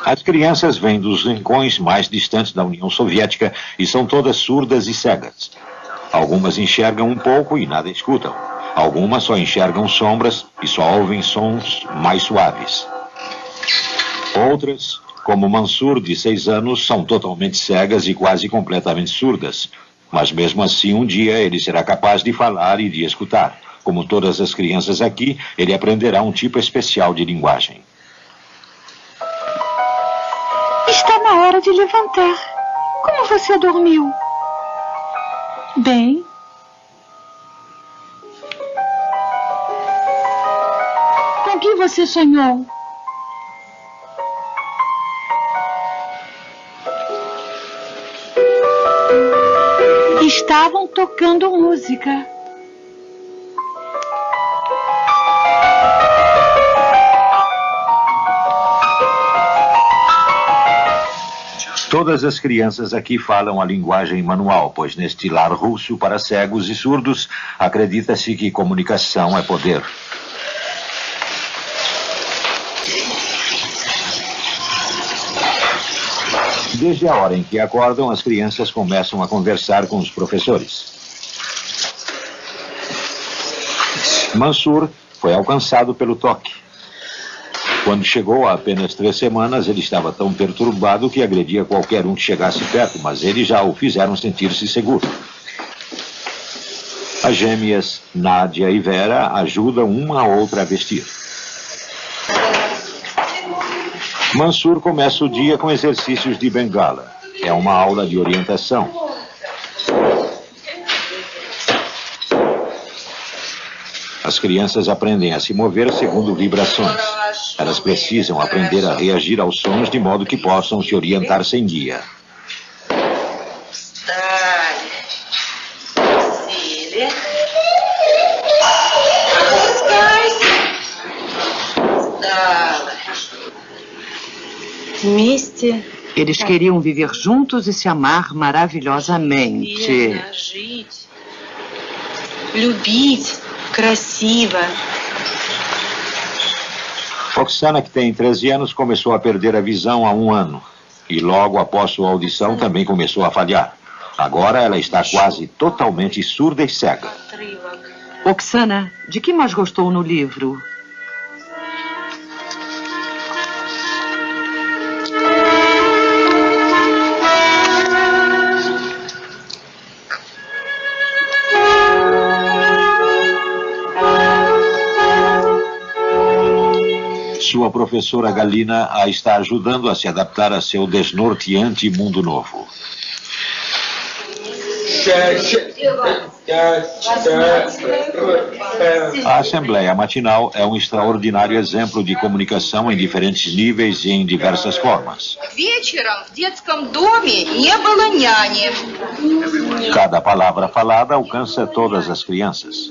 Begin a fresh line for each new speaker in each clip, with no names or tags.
As crianças vêm dos rincões mais distantes da União Soviética e são todas surdas e cegas. Algumas enxergam um pouco e nada escutam. Algumas só enxergam sombras e só ouvem sons mais suaves. Outras, como Mansur, de 6 anos, são totalmente cegas e quase completamente surdas. Mas mesmo assim, um dia ele será capaz de falar e de escutar. Como todas as crianças aqui, ele aprenderá um tipo especial de linguagem.
Está na hora de levantar. Como você dormiu? Bem. Com que você sonhou? Estavam tocando música.
Todas as crianças aqui falam a linguagem manual, pois neste lar russo para cegos e surdos, acredita-se que comunicação é poder. Desde a hora em que acordam, as crianças começam a conversar com os professores. Mansur foi alcançado pelo toque. Quando chegou a apenas 3 semanas, ele estava tão perturbado que agredia qualquer um que chegasse perto, mas eles já o fizeram sentir-se seguro. As gêmeas Nádia e Vera ajudam uma a outra a vestir. Mansur começa o dia com exercícios de bengala. É uma aula de orientação. As crianças aprendem a se mover segundo vibrações. Elas precisam aprender a reagir aos sons de modo que possam se orientar sem guia.
Eles queriam viver juntos e se amar maravilhosamente.
Oksana, que tem 13 anos, começou a perder a visão há 1 ano. E logo após sua audição também começou a falhar. Agora ela está quase totalmente surda e cega.
Oksana, de que mais gostou no livro?
Sua professora Galina a está ajudando a se adaptar a seu desnorteante mundo novo. A Assembleia Matinal é um extraordinário exemplo de comunicação em diferentes níveis e em diversas formas. Cada palavra falada alcança todas as crianças.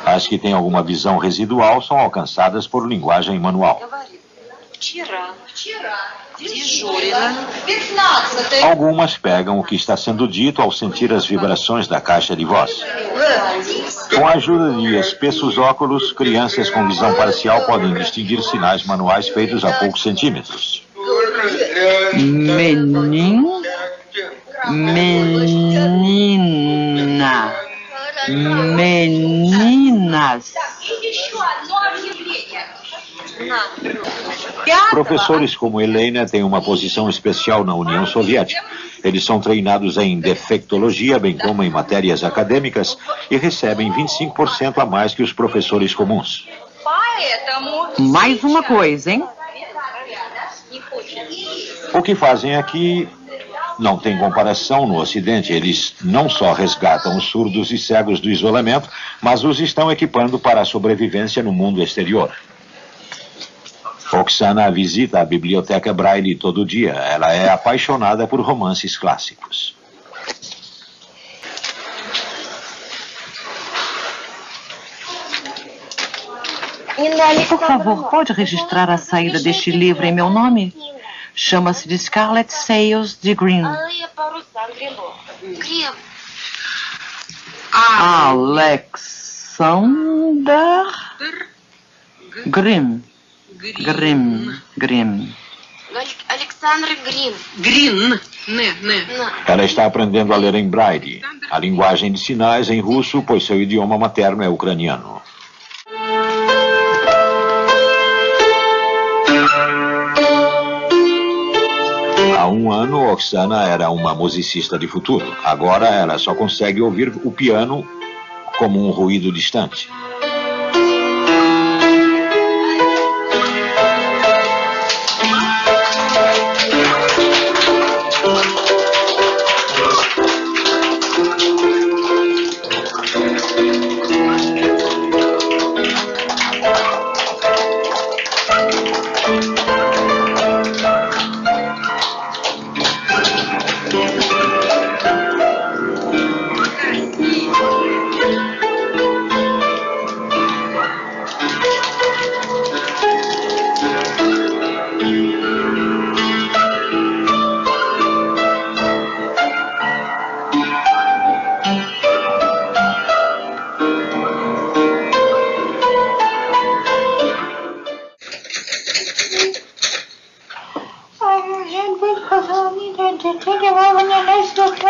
As que têm alguma visão residual são alcançadas por linguagem manual. Algumas pegam o que está sendo dito ao sentir as vibrações da caixa de voz. Com a ajuda de espessos óculos, crianças com visão parcial podem distinguir sinais manuais feitos a poucos centímetros.
Menino, menina, meninas.
Professores como Helena têm uma posição especial na União Soviética. Eles são treinados em defectologia, bem como em matérias acadêmicas, e recebem 25% a mais que os professores comuns.
Mais uma coisa, hein?
O que fazem aqui não tem comparação no Ocidente. Eles não só resgatam os surdos e cegos do isolamento, mas os estão equipando para a sobrevivência no mundo exterior. Oksana visita a biblioteca Braille todo dia. Ela é apaixonada por romances clássicos.
Por favor, pode registrar a saída deste livro em meu nome? Chama-se de Scarlet Sails de Green. Alexander Green. Grimm.
Alexandre Grimm.
Grimm.
Ela está aprendendo a ler em braille, a linguagem de sinais em russo, pois seu idioma materno é ucraniano. Há um ano, Oksana era uma musicista de futuro. Agora ela só consegue ouvir o piano como um ruído distante.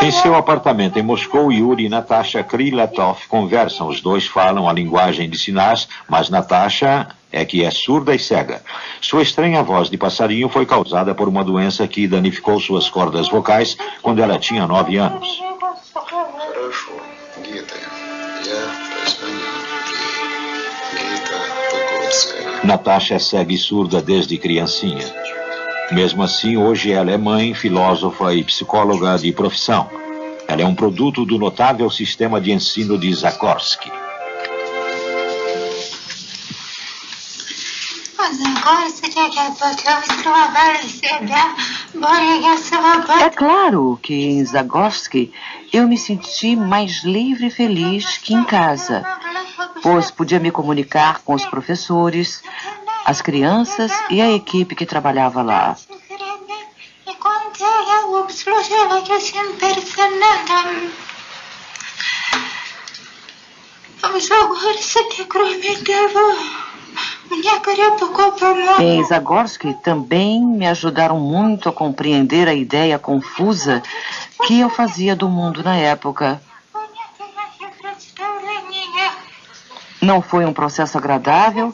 Em seu apartamento em Moscou, Yuri e Natasha Krylatov conversam. Os dois falam a linguagem de sinais, mas Natasha é que é surda e cega. Sua estranha voz de passarinho foi causada por uma doença que danificou suas cordas vocais quando ela tinha 9 anos. Natasha é cega e surda desde criancinha. Mesmo assim, hoje ela é mãe, filósofa e psicóloga de profissão. Ela é um produto do notável sistema de ensino de Zagorski.
É claro que em Zagorski eu me senti mais livre e feliz que em casa, pois podia me comunicar com os professores, as crianças e a equipe que trabalhava lá. Em Zagorski também me ajudaram muito a compreender a ideia confusa que eu fazia do mundo na época. Não foi um processo agradável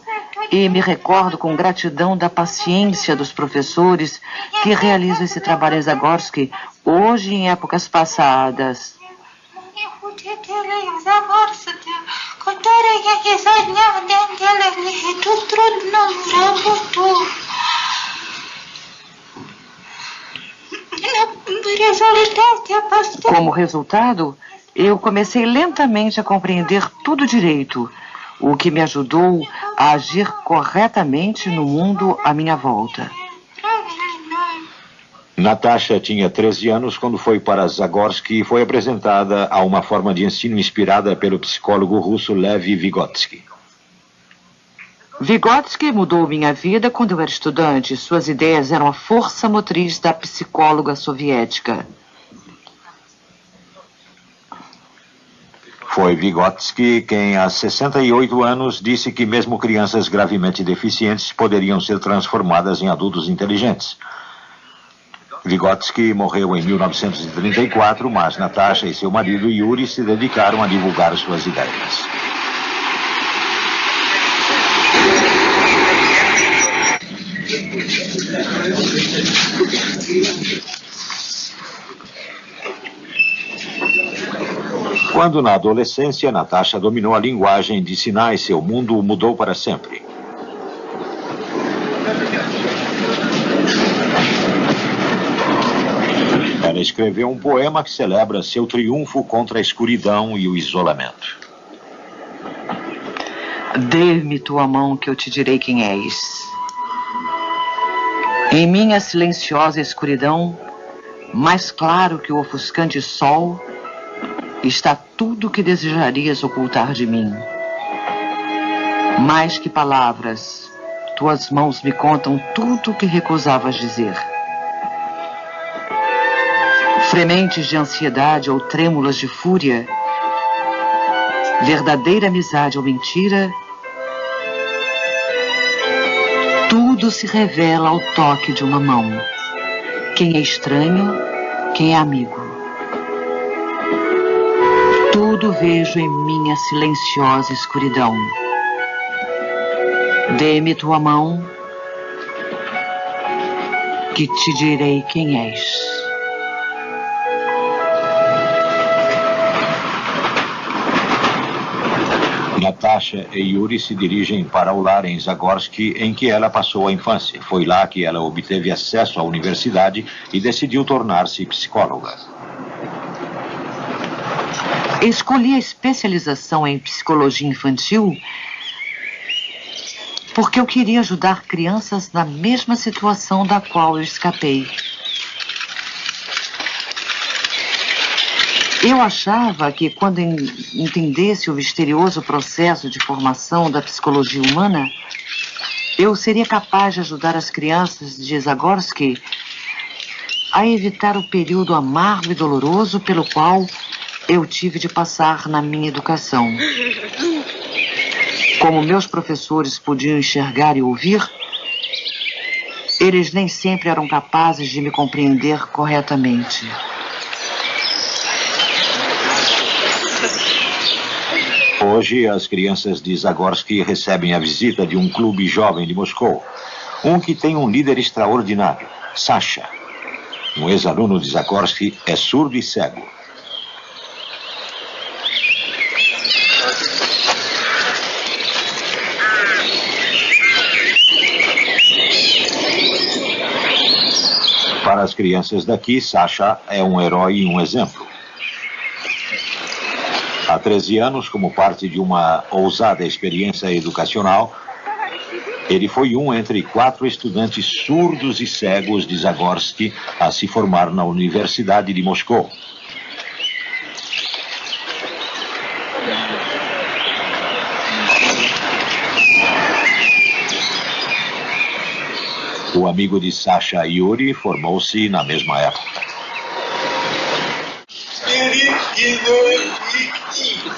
e me recordo com gratidão da paciência dos professores que realizam esse trabalho em Zagorski hoje e em épocas passadas. Como resultado, eu comecei lentamente a compreender tudo direito, o que me ajudou a agir corretamente no mundo à minha volta.
Natasha tinha 13 anos quando foi para Zagorski e foi apresentada a uma forma de ensino inspirada pelo psicólogo russo Lev Vygotsky.
Vygotsky mudou minha vida quando eu era estudante. Suas ideias eram a força motriz da psicóloga soviética.
Foi Vygotsky quem, há 68 anos, disse que mesmo crianças gravemente deficientes poderiam ser transformadas em adultos inteligentes. Vygotsky morreu em 1934, mas Natasha e seu marido Yuri se dedicaram a divulgar suas ideias. Quando na adolescência, Natasha dominou a linguagem de sinais, seu mundo mudou para sempre. Ela escreveu um poema que celebra seu triunfo contra a escuridão e o isolamento.
Dê-me tua mão que eu te direi quem és. Em minha silenciosa escuridão, mais claro que o ofuscante sol, está tudo o que desejarias ocultar de mim. Mais que palavras, tuas mãos me contam tudo o que recusavas dizer. Frementes de ansiedade ou trêmulas de fúria, verdadeira amizade ou mentira, tudo Tudo se revela ao toque de uma mão. Quem é estranho, quem é amigo. Tudo vejo em minha silenciosa escuridão. Dê-me tua mão, que te direi quem és.
Natasha e Yuri se dirigem para o lar em Zagorsky, em que ela passou a infância. Foi lá que ela obteve acesso à universidade e decidiu tornar-se psicóloga.
Escolhi a especialização em psicologia infantil porque eu queria ajudar crianças na mesma situação da qual eu escapei. Eu achava que quando entendesse o misterioso processo de formação da psicologia humana, eu seria capaz de ajudar as crianças de Zagorsky a evitar o período amargo e doloroso pelo qual eu tive de passar na minha educação. Como meus professores podiam enxergar e ouvir, eles nem sempre eram capazes de me compreender corretamente.
Hoje, as crianças de Zagorsky recebem a visita de um clube jovem de Moscou. Um que tem um líder extraordinário, Sasha. Um ex-aluno de Zagorsky é surdo e cego. Para as crianças daqui, Sasha é um herói e um exemplo. Há 13 anos, como parte de uma ousada experiência educacional, ele foi um entre 4 estudantes surdos e cegos de Zagorsky a se formar na Universidade de Moscou. O amigo de Sasha, Yuri, formou-se na mesma época.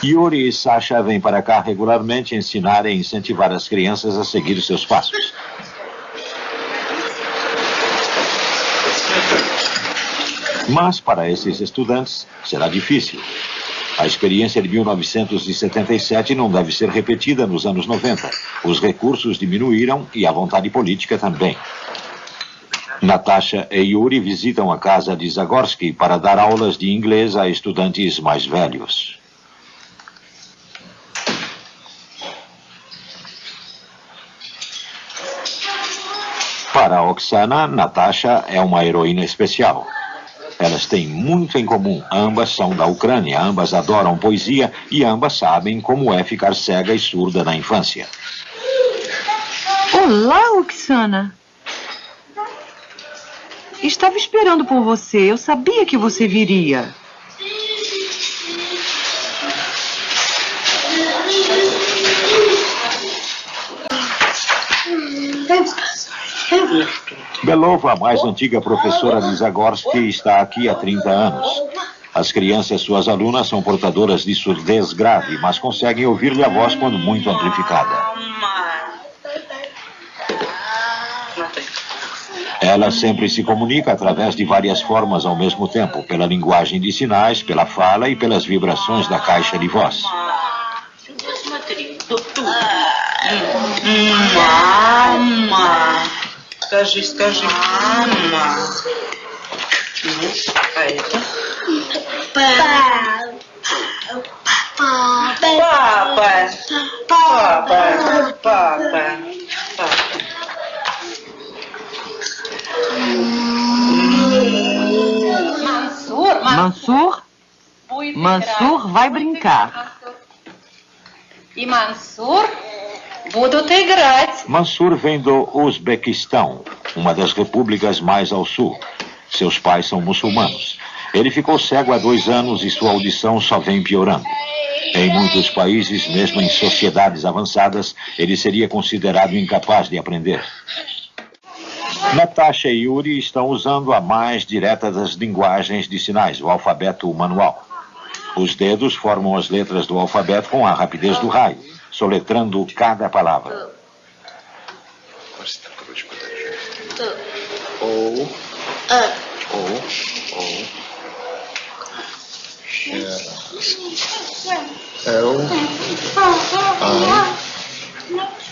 Yuri e Sasha vêm para cá regularmente ensinar e incentivar as crianças a seguir seus passos. Mas para esses estudantes será difícil. A experiência de 1977 não deve ser repetida nos anos 90. Os recursos diminuíram e a vontade política também. Natasha e Yuri visitam a casa de Zagorsky para dar aulas de inglês a estudantes mais velhos. Para Oksana, Natasha é uma heroína especial. Elas têm muito em comum. Ambas são da Ucrânia, ambas adoram poesia e ambas sabem como é ficar cega e surda na infância.
Olá, Oksana. Estava esperando por você. Eu sabia que você viria.
Belova, a mais antiga professora de Zagorsky, está aqui há 30 anos. As crianças, suas alunas, são portadoras de surdez grave, mas conseguem ouvir-lhe a voz quando muito amplificada. Ela sempre se comunica através de várias formas ao mesmo tempo, pela linguagem de sinais, pela fala e pelas vibrações da caixa de voz.
Мама, скажи, мама. А это? Папа.
Mansur vai brincar.
E Mansur будут играть.
Mansur vem do Uzbequistão, uma das repúblicas mais ao sul. Seus pais são muçulmanos. Ele ficou cego há 2 anos e sua audição só vem piorando. Em muitos países, mesmo em sociedades avançadas, ele seria considerado incapaz de aprender. Natasha e Yuri estão usando a mais direta das linguagens de sinais, o alfabeto manual. Os dedos formam as letras do alfabeto com a rapidez do raio, soletrando cada palavra.
О.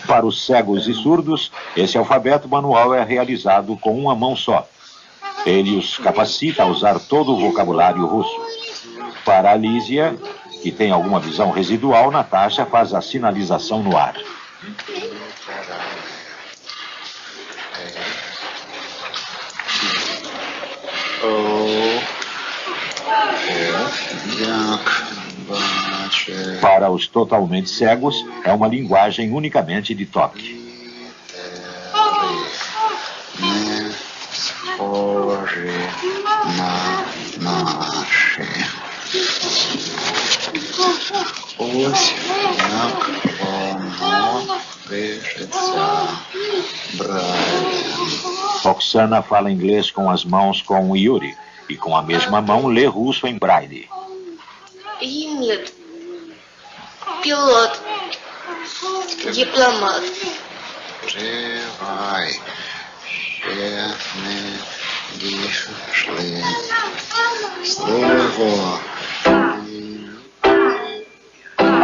Para os cegos e surdos, esse alfabeto manual é realizado com uma mão só. Ele os capacita a usar todo o vocabulário russo. Para a Lísia, que tem alguma visão residual, Natasha faz a sinalização no ar. Para os totalmente cegos, é uma linguagem unicamente de toque. Oksana fala inglês com as mãos com Yuri e com a mesma mão lê russo em braille.
Имид. Пилот. Дипломат.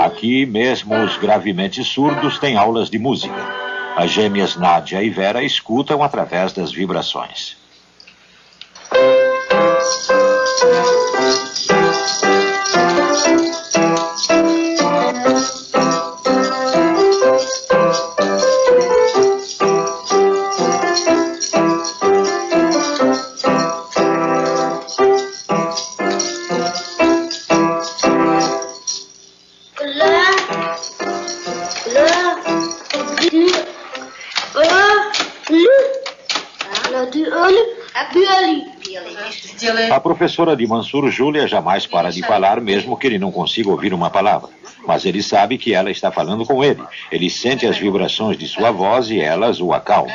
Aqui mesmo os gravemente surdos têm aulas de música. As gêmeas Nádia e Vera escutam através das vibrações. A professora de Mansur, Júlia, jamais para de falar, mesmo que ele não consiga ouvir uma palavra. Mas ele sabe que ela está falando com ele. Ele sente as vibrações de sua voz e elas o acalmam.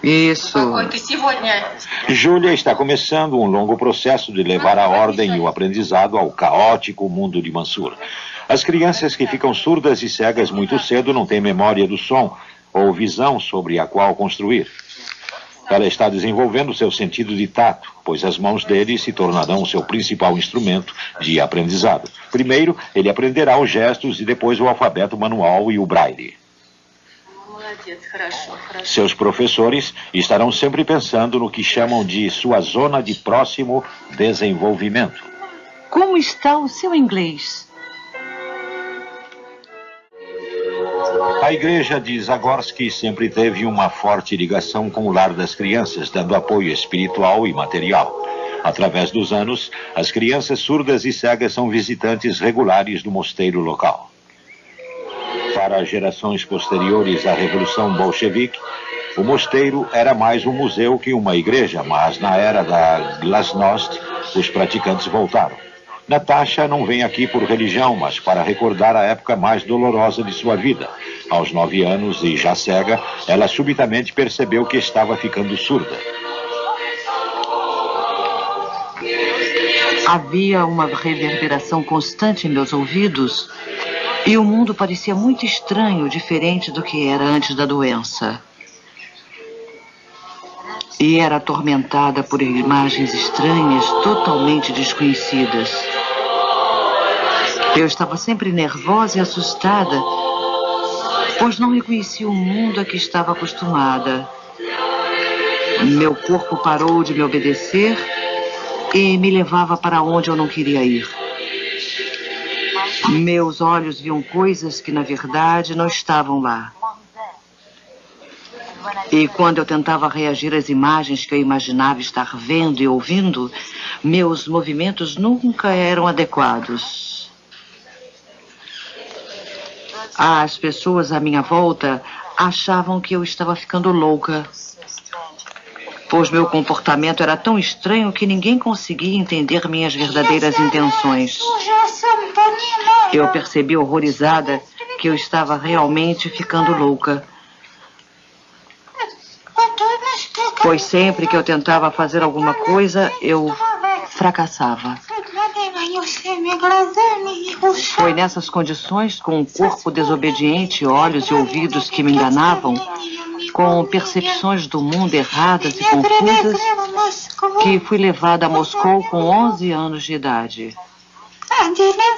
Isso.
Júlia está começando um longo processo de levar a ordem e o aprendizado ao caótico mundo de Mansur. As crianças que ficam surdas e cegas muito cedo não têm memória do som ou visão sobre a qual construir. Ela está desenvolvendo seu sentido de tato, pois as mãos dele se tornarão seu principal instrumento de aprendizado. Primeiro, ele aprenderá os gestos e depois o alfabeto manual e o braille. Seus professores estarão sempre pensando no que chamam de sua zona de próximo desenvolvimento.
Como está o seu inglês?
A igreja de Zagorsky sempre teve uma forte ligação com o lar das crianças, dando apoio espiritual e material. Através dos anos, as crianças surdas e cegas são visitantes regulares do mosteiro local. Para gerações posteriores à Revolução Bolchevique, o mosteiro era mais um museu que uma igreja, mas na era da Glasnost, os praticantes voltaram. Natasha não vem aqui por religião, mas para recordar a época mais dolorosa de sua vida. Aos 9 anos e já cega, ela subitamente percebeu que estava ficando surda.
Havia uma reverberação constante em meus ouvidos e o mundo parecia muito estranho, diferente do que era antes da doença. E era atormentada por imagens estranhas, totalmente desconhecidas. Eu estava sempre nervosa e assustada, pois não reconhecia o mundo a que estava acostumada. Meu corpo parou de me obedecer e me levava para onde eu não queria ir. Meus olhos viam coisas que, na verdade, não estavam lá. E quando eu tentava reagir às imagens que eu imaginava estar vendo e ouvindo, meus movimentos nunca eram adequados. As pessoas à minha volta achavam que eu estava ficando louca, pois meu comportamento era tão estranho que ninguém conseguia entender minhas verdadeiras intenções. Eu percebi horrorizada que eu estava realmente ficando louca. pois sempre que eu tentava fazer alguma coisa, eu fracassava. Foi nessas condições, com um corpo desobediente, olhos e ouvidos que me enganavam, com percepções do mundo erradas e confusas, que fui levada a Moscou com 11 anos de idade.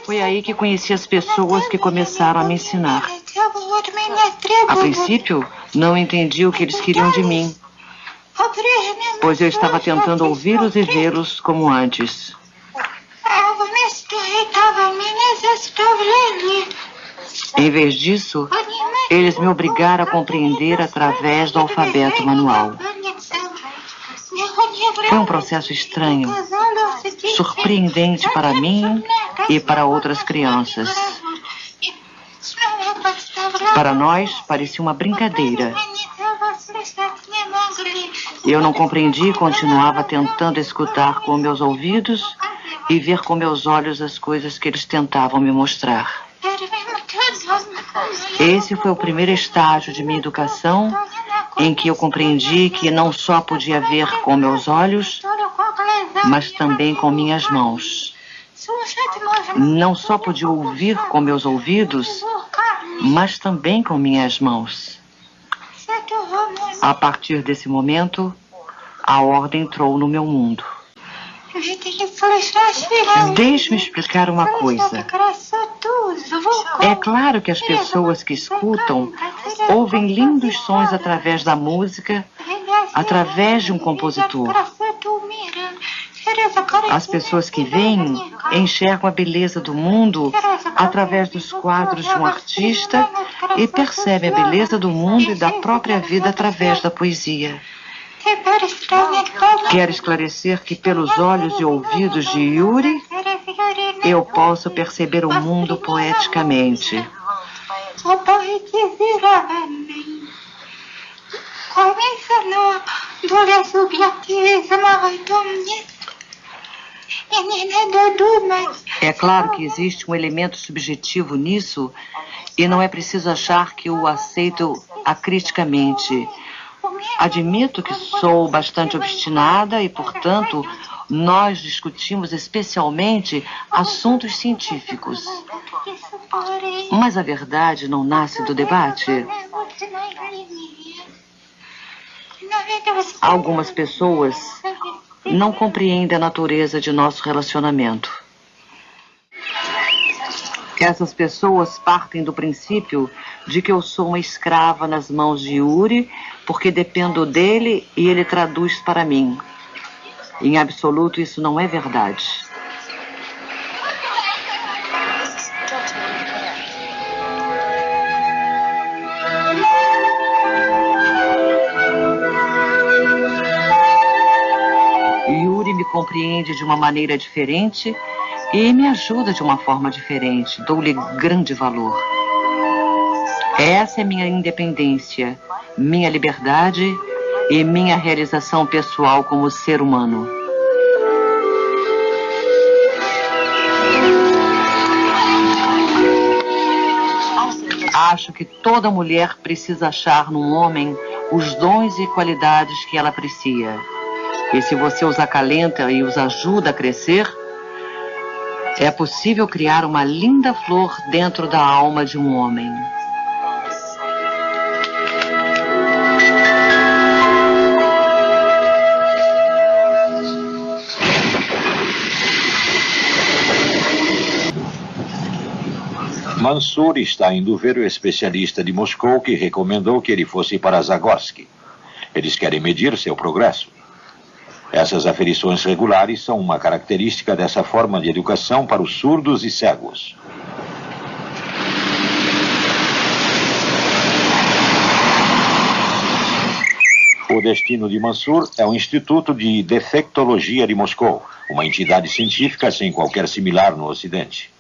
Foi aí que conheci as pessoas que começaram a me ensinar. A princípio, não entendi o que eles queriam de mim, pois eu estava tentando ouvi-los e vê-los como antes. Em vez disso, eles me obrigaram a compreender através do alfabeto manual. Foi um processo estranho, surpreendente para mim e para outras crianças. Para nós, parecia uma brincadeira. Eu não compreendi e continuava tentando escutar com meus ouvidos e ver com meus olhos as coisas que eles tentavam me mostrar. Esse foi o primeiro estágio de minha educação, em que eu compreendi que não só podia ver com meus olhos, mas também com minhas mãos. Não só podia ouvir com meus ouvidos, mas também com minhas mãos. A partir desse momento, a ordem entrou no meu mundo. Deixe-me explicar uma coisa. É claro que as pessoas que escutam ouvem lindos sons através da música, através de um compositor. As pessoas que veem enxergam a beleza do mundo através dos quadros de um artista e percebem a beleza do mundo e da própria vida através da poesia. Quero esclarecer que pelos olhos e ouvidos de Yuri, eu posso perceber o mundo poeticamente. É claro que existe um elemento subjetivo nisso e não é preciso achar que o aceito acriticamente. Admito que sou bastante obstinada e, portanto, nós discutimos especialmente assuntos científicos. Mas a verdade não nasce do debate. Algumas pessoas não compreendem a natureza de nosso relacionamento. Essas pessoas partem do princípio de que eu sou uma escrava nas mãos de Yuri, porque dependo dele e ele traduz para mim. Em absoluto, isso não é verdade. Yuri me compreende de uma maneira diferente e me ajuda de uma forma diferente. Dou-lhe grande valor. Essa é minha independência, minha liberdade e minha realização pessoal como ser humano. Acho que toda mulher precisa achar num homem os dons e qualidades que ela aprecia. E se você os acalenta e os ajuda a crescer, é possível criar uma linda flor dentro da alma de um homem.
Mansur está indo ver o especialista de Moscou que recomendou que ele fosse para Zagorski. Eles querem medir seu progresso. Essas aferições regulares são uma característica dessa forma de educação para os surdos e cegos. O destino de Mansur é o Instituto de Defectologia de Moscou, uma entidade científica sem qualquer similar no Ocidente.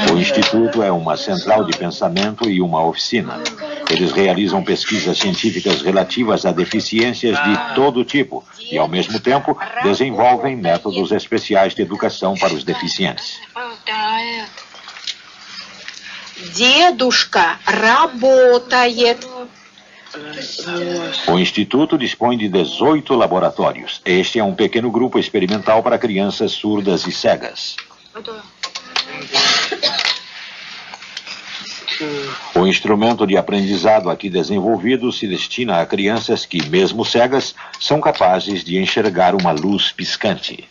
O Instituto é uma central de pensamento e uma oficina. Eles realizam pesquisas científicas relativas a deficiências de todo tipo e, ao mesmo tempo, desenvolvem métodos especiais de educação para os deficientes.
Дедушка работает.
O Instituto dispõe de 18 laboratórios. Este é um pequeno grupo experimental para crianças surdas e cegas. O instrumento de aprendizado aqui desenvolvido se destina a crianças que, mesmo cegas, são capazes de enxergar uma luz piscante.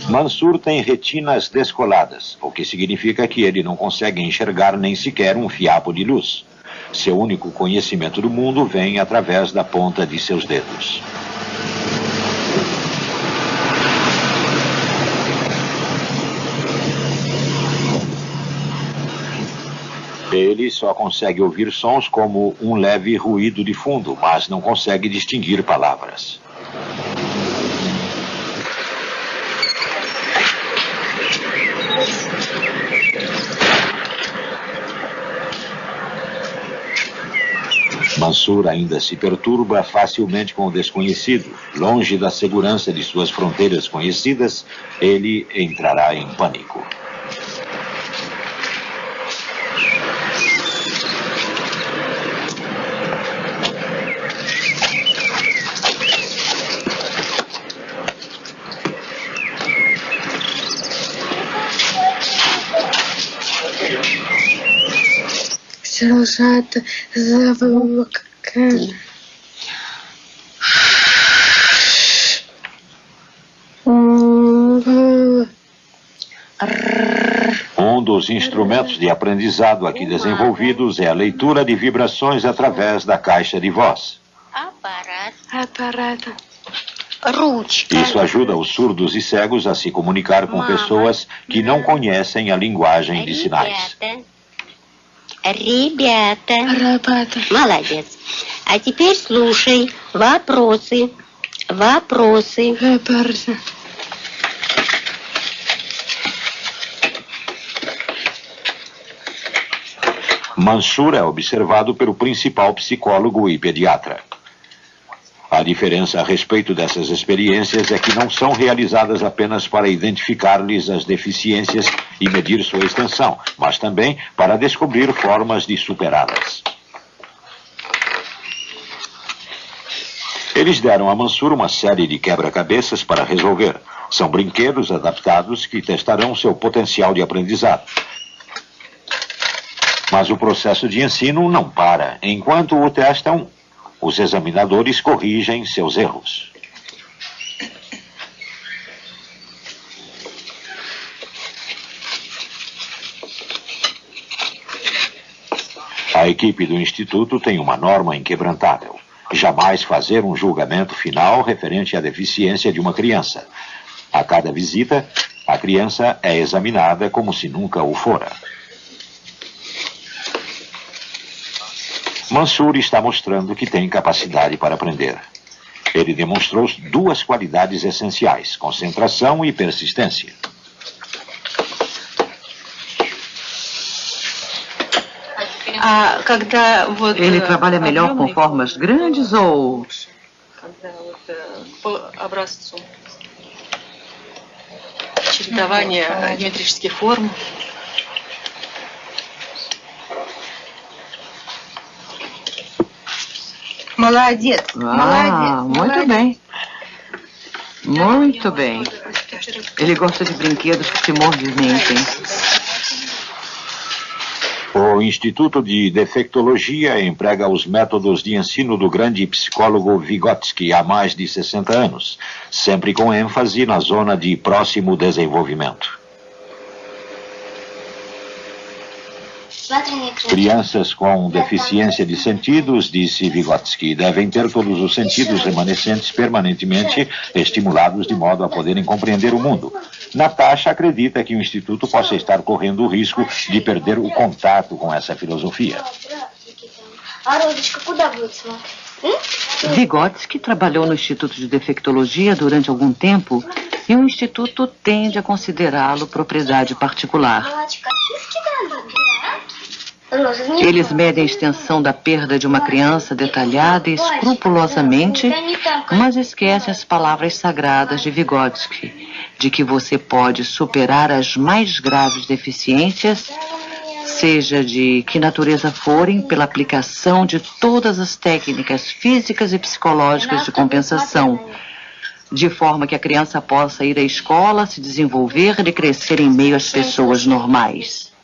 Mansur tem retinas descoladas, o que significa que ele não consegue enxergar nem sequer um fiapo de luz. Seu único conhecimento do mundo vem através da ponta de seus dedos. Ele só consegue ouvir sons como um leve ruído de fundo, mas não consegue distinguir palavras. Mansur ainda se perturba facilmente com o desconhecido. Longe da segurança de suas fronteiras conhecidas, ele entrará em pânico. Um dos instrumentos de aprendizado aqui desenvolvidos é a leitura de vibrações através da caixa de voz. Isso ajuda os surdos e cegos a se comunicar com pessoas que não conhecem a linguagem de sinais.
Ребята. Молодец. А теперь слушай. Вопросы.
Mansur é observado pelo principal psicólogo e pediatra. A diferença a respeito dessas experiências é que não são realizadas apenas para identificar-lhes as deficiências e medir sua extensão, mas também para descobrir formas de superá-las. Eles deram a Mansur uma série de quebra-cabeças para resolver. São brinquedos adaptados que testarão seu potencial de aprendizado. Mas o processo de ensino não para. Enquanto o testam, os examinadores corrigem seus erros. A equipe do Instituto tem uma norma inquebrantável: jamais fazer um julgamento final referente à deficiência de uma criança. A cada visita, a criança é examinada como se nunca o fora. Mansur está mostrando que tem capacidade para aprender. Ele demonstrou duas qualidades essenciais: concentração e persistência.
Ele trabalha melhor com formas grandes ou...
По образцу чередования геометрических форм.
Молодец.
Muito bem. Muito bem. Ele gosta de brinquedos que se movimentem.
O Instituto de Defectologia emprega os métodos de ensino do grande psicólogo Vygotsky há mais de 60 anos, sempre com ênfase na zona de próximo desenvolvimento. Crianças com deficiência de sentidos, disse Vygotsky, devem ter todos os sentidos remanescentes permanentemente estimulados de modo a poderem compreender o mundo. Natasha acredita que o Instituto possa estar correndo o risco de perder o contato com essa filosofia.
Vygotsky trabalhou no Instituto de Defectologia durante algum tempo e o Instituto tende a considerá-lo propriedade particular. Eles medem a extensão da perda de uma criança detalhada e escrupulosamente, mas esquecem as palavras sagradas de Vygotsky, de que você pode superar as mais graves deficiências, seja de que natureza forem, pela aplicação de todas as técnicas físicas e psicológicas de compensação, de forma que a criança possa ir à escola, se desenvolver e crescer em meio às pessoas normais.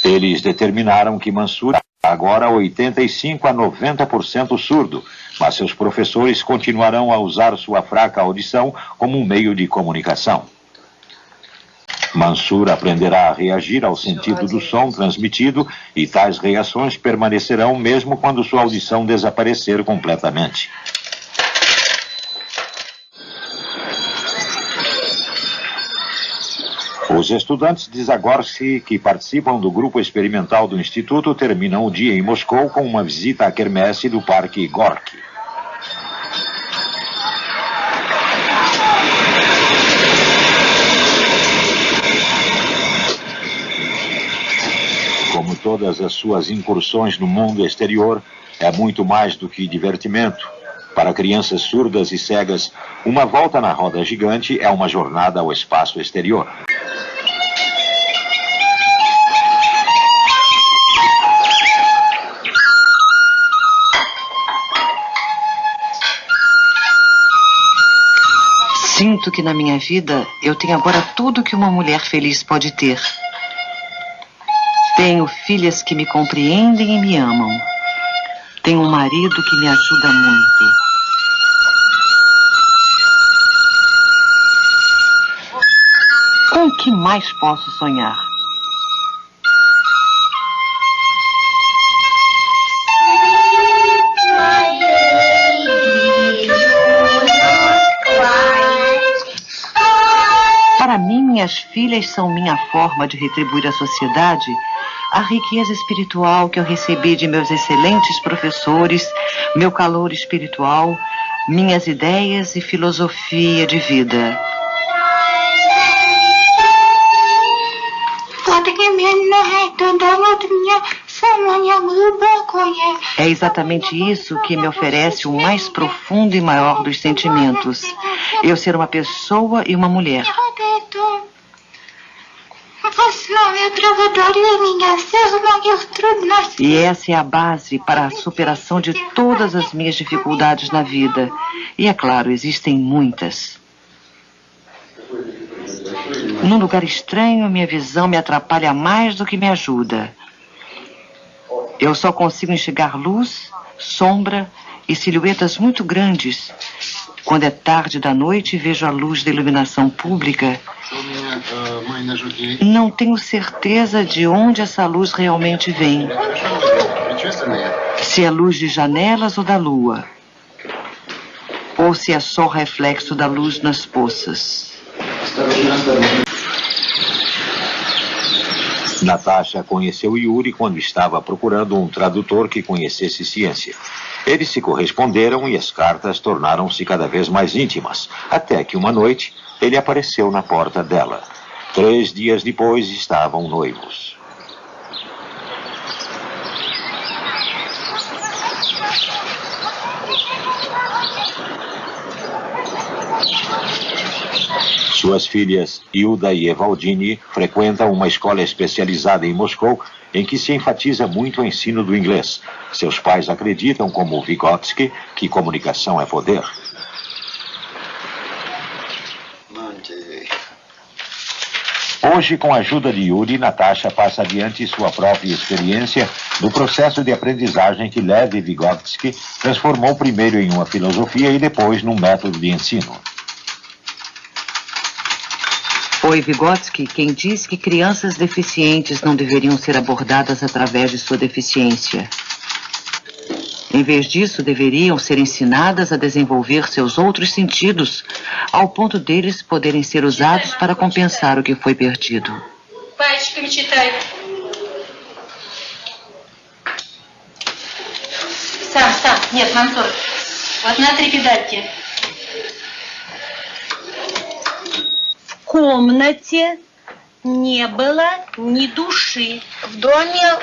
Eles determinaram que Mansur agora 85 a 90% surdo, mas seus professores continuarão a usar sua fraca audição como um meio de comunicação. Mansur aprenderá a reagir ao sentido do som transmitido e tais reações permanecerão mesmo quando sua audição desaparecer completamente. Os estudantes de Zagorsky que participam do grupo experimental do Instituto terminam o dia em Moscou com uma visita à quermesse do Parque Gorky. Como todas as suas incursões no mundo exterior, é muito mais do que divertimento. Para crianças surdas e cegas, uma volta na roda gigante é uma jornada ao espaço exterior.
Sinto que na minha vida eu tenho agora tudo que uma mulher feliz pode ter. Tenho filhas que me compreendem e me amam. Tenho um marido que me ajuda muito. Com o que mais posso sonhar? Para mim, minhas filhas são minha forma de retribuir à sociedade a riqueza espiritual que eu recebi de meus excelentes professores, meu calor espiritual, minhas ideias e filosofia de vida. É exatamente isso que me oferece o mais profundo e maior dos sentimentos. Eu ser uma pessoa e uma mulher. E essa é a base para a superação de todas as minhas dificuldades na vida. E é claro, existem muitas. Num lugar estranho, minha visão me atrapalha mais do que me ajuda. Eu só consigo enxergar luz, sombra e silhuetas muito grandes. Quando é tarde da noite e vejo a luz da iluminação pública, não tenho certeza de onde essa luz realmente vem. Se é luz de janelas ou da lua. Ou se é só reflexo da luz nas poças.
Natasha conheceu Yuri quando estava procurando um tradutor que conhecesse ciência. Eles se corresponderam e as cartas tornaram-se cada vez mais íntimas, até que uma noite ele apareceu na porta dela. 3 dias depois estavam noivos. Suas filhas, Hilda e Evaldine, frequentam uma escola especializada em Moscou, em que se enfatiza muito o ensino do inglês. Seus pais acreditam, como Vygotsky, que comunicação é poder. Hoje, com a ajuda de Yuri, Natasha passa adiante sua própria experiência do processo de aprendizagem que Lev Vygotsky transformou primeiro em uma filosofia e depois num método de ensino.
Foi Vygotsky quem diz que crianças deficientes não deveriam ser abordadas através de sua deficiência. Em vez disso, deveriam ser ensinadas a desenvolver seus outros sentidos, ao ponto deles poderem ser usados para compensar o que foi perdido.
Пальчиками читай. Сам. Нет, Мансур. Вот на 3 педальки.
В комнате не было ни души. В доме...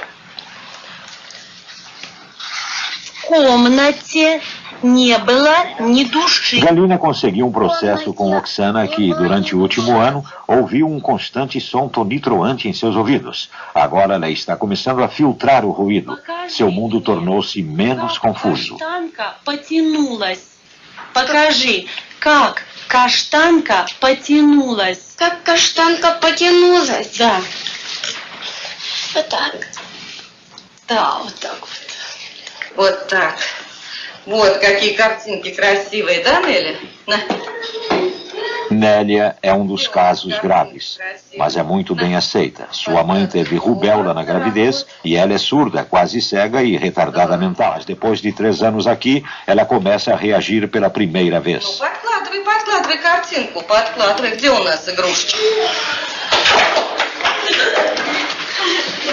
В комнате не было ни души.
Galina conseguiu um processo com Oksana que, durante o último ano, ouviu um constante som tonitruante em seus ouvidos. Agora ela está começando a filtrar o ruído. Seu mundo tornou-se menos confuso.
Каштанка потянулась. Покажи, как каштанка потянулась.
Как каштанка потянулась.
Да.
Вот так.
Да, вот так вот.
Вот так. Вот какие картинки красивые, да, Nélia?
Nélia é um dos casos graves, mas é muito bem aceita. Sua mãe teve rubéola na gravidez e ela é surda, quase cega e retardada mental. Mas depois de 3 anos aqui, ela começa a reagir pela primeira vez.
Подкладывай картинку, подкладывай. Где у нас игрушечка?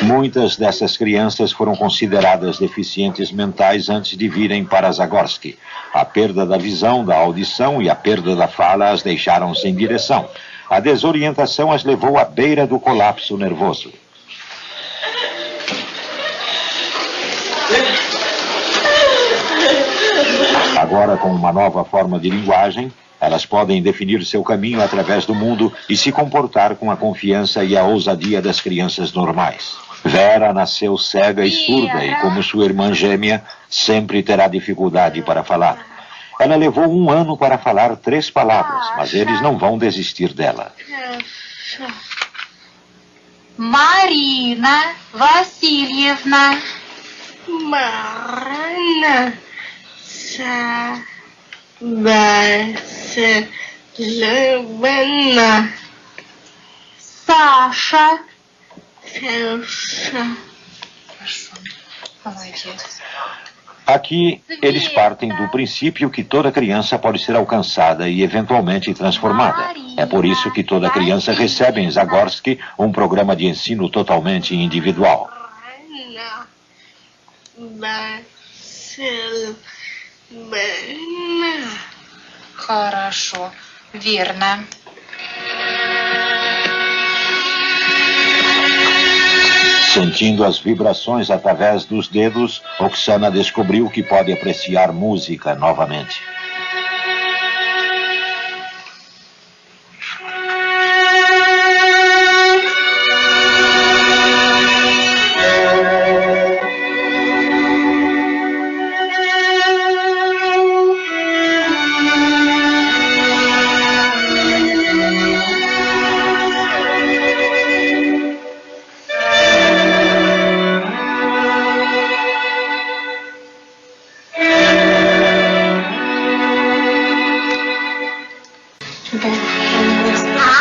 Muitas dessas crianças foram consideradas deficientes mentais antes de virem para Zagorski. A perda da visão, da audição e a perda da fala as deixaram sem direção. A desorientação as levou à beira do colapso nervoso. Agora, com uma nova forma de linguagem, elas podem definir seu caminho através do mundo e se comportar com a confiança e a ousadia das crianças normais. Vera nasceu cega e surda e, como sua irmã gêmea, sempre terá dificuldade para falar. Ela levou 1 ano para falar 3 palavras, mas eles não vão desistir dela.
Marina Vassilievna.
Marina Vassilievna.
Sasha.
Aqui, eles partem do princípio que toda criança pode ser alcançada e eventualmente transformada. É por isso que toda criança recebe em Zagorski um programa de ensino totalmente individual.
Хорошо, верно.
Sentindo as vibrações através dos dedos, Oksana descobriu que pode apreciar música novamente.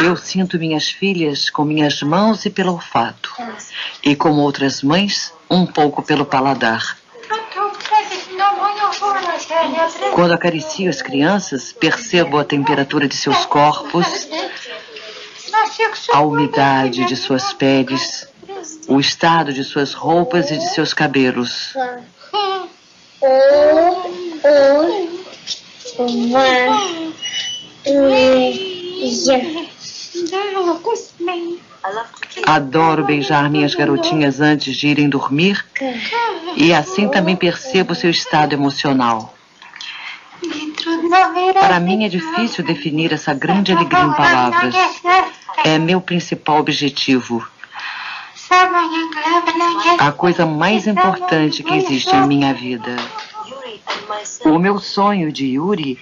Eu sinto minhas filhas com minhas mãos e pelo olfato. E como outras mães, um pouco pelo paladar. Quando acaricio as crianças, percebo a temperatura de seus corpos, a umidade de suas peles, o estado de suas roupas e de seus cabelos. Adoro beijar minhas garotinhas antes de irem dormir e assim também percebo seu estado emocional. Para mim é difícil definir essa grande alegria em palavras. É meu principal objetivo. A coisa mais importante que existe em minha vida. O meu sonho de Yuri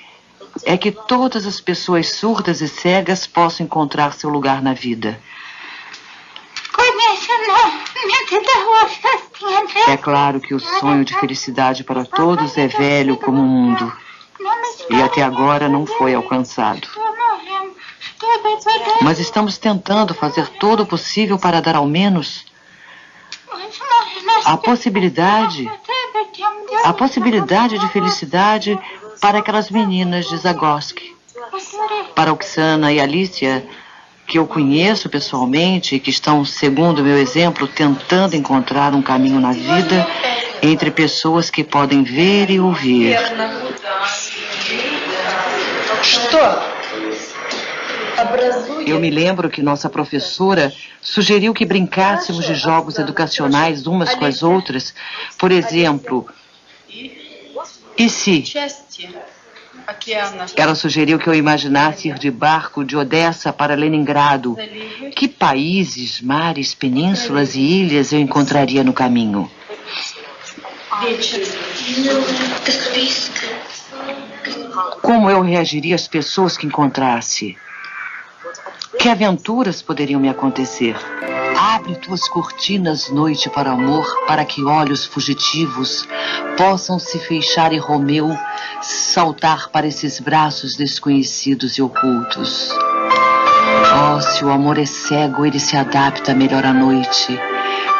é que todas as pessoas surdas e cegas possam encontrar seu lugar na vida. É claro que o sonho de felicidade para todos é velho como o mundo e até agora não foi alcançado. Mas estamos tentando fazer todo o possível para dar ao menos a possibilidade a possibilidade de felicidade para aquelas meninas de Zagorski. Para Oksana e Alicia, que eu conheço pessoalmente e que estão, segundo meu exemplo, tentando encontrar um caminho na vida entre pessoas que podem ver e ouvir. Eu me lembro que nossa professora sugeriu que brincássemos de jogos educacionais umas com as outras. Por exemplo, e se? Ela sugeriu que eu imaginasse ir de barco de Odessa para Leningrado. Que países, mares, penínsulas e ilhas eu encontraria no caminho? Como eu reagiria às pessoas que encontrasse? Que aventuras poderiam me acontecer? Abre tuas cortinas, noite, para amor, para que olhos fugitivos possam se fechar e Romeu saltar para esses braços desconhecidos e ocultos. Oh, se o amor é cego, ele se adapta melhor à noite.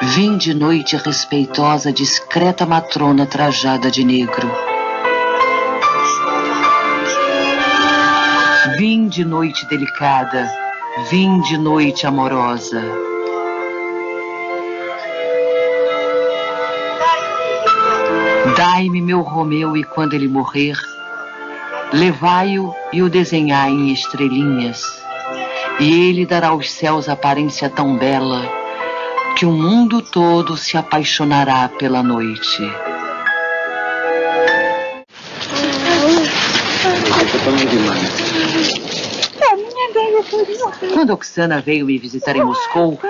Vim de noite respeitosa, discreta matrona trajada de negro. Vim de noite delicada, vim de noite amorosa. Dai-me meu Romeu e quando ele morrer, levai-o e o desenhai em estrelinhas, e ele dará aos céus aparência tão bela que o mundo todo se apaixonará pela noite. Quando Oksana veio me visitar em Moscou,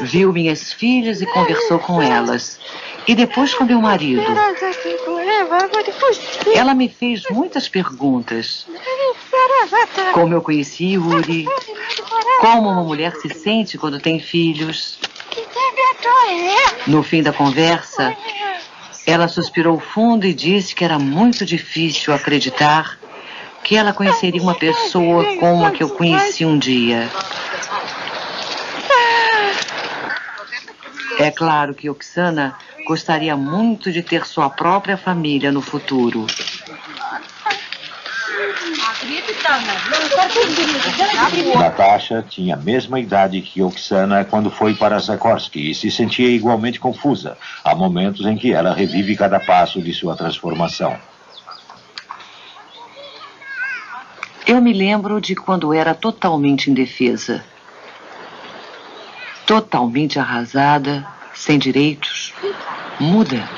viu minhas filhas e conversou com elas. E depois com meu marido. Ela me fez muitas perguntas. Como eu conheci Yuri, como uma mulher se sente quando tem filhos. No fim da conversa, ela suspirou fundo e disse que era muito difícil acreditar que ela conheceria uma pessoa como a que eu conheci um dia. É claro que Oksana gostaria muito de ter sua própria família no futuro.
Natasha tinha a mesma idade que Oksana quando foi para Zagorski e se sentia igualmente confusa. Há momentos em que ela revive cada passo de sua transformação.
Eu me lembro de quando era totalmente indefesa. Totalmente arrasada, sem direitos, muda.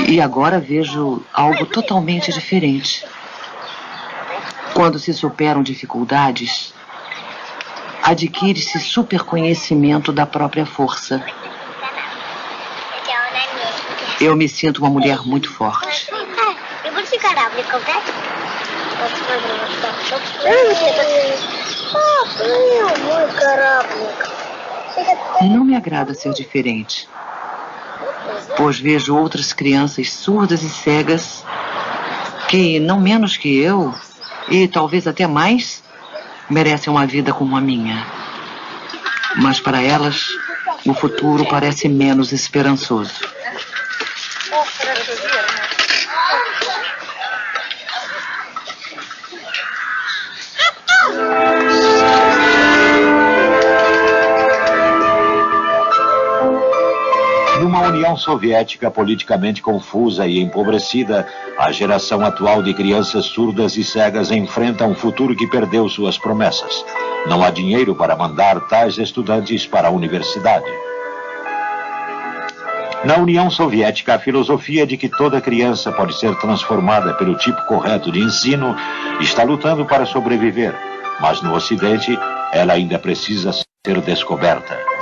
E agora vejo algo totalmente diferente. Quando se superam dificuldades, adquire-se superconhecimento da própria força. Eu me sinto uma mulher muito forte. Não me agrada ser diferente, pois vejo outras crianças surdas e cegas que, não menos que eu, e talvez até mais, merecem uma vida como a minha. Mas para elas, o futuro parece menos esperançoso.
Numa União Soviética politicamente confusa e empobrecida, a geração atual de crianças surdas e cegas enfrenta um futuro que perdeu suas promessas. Não há dinheiro para mandar tais estudantes para a universidade. Na União Soviética, a filosofia de que toda criança pode ser transformada pelo tipo correto de ensino está lutando para sobreviver, mas no Ocidente, ela ainda precisa ser descoberta.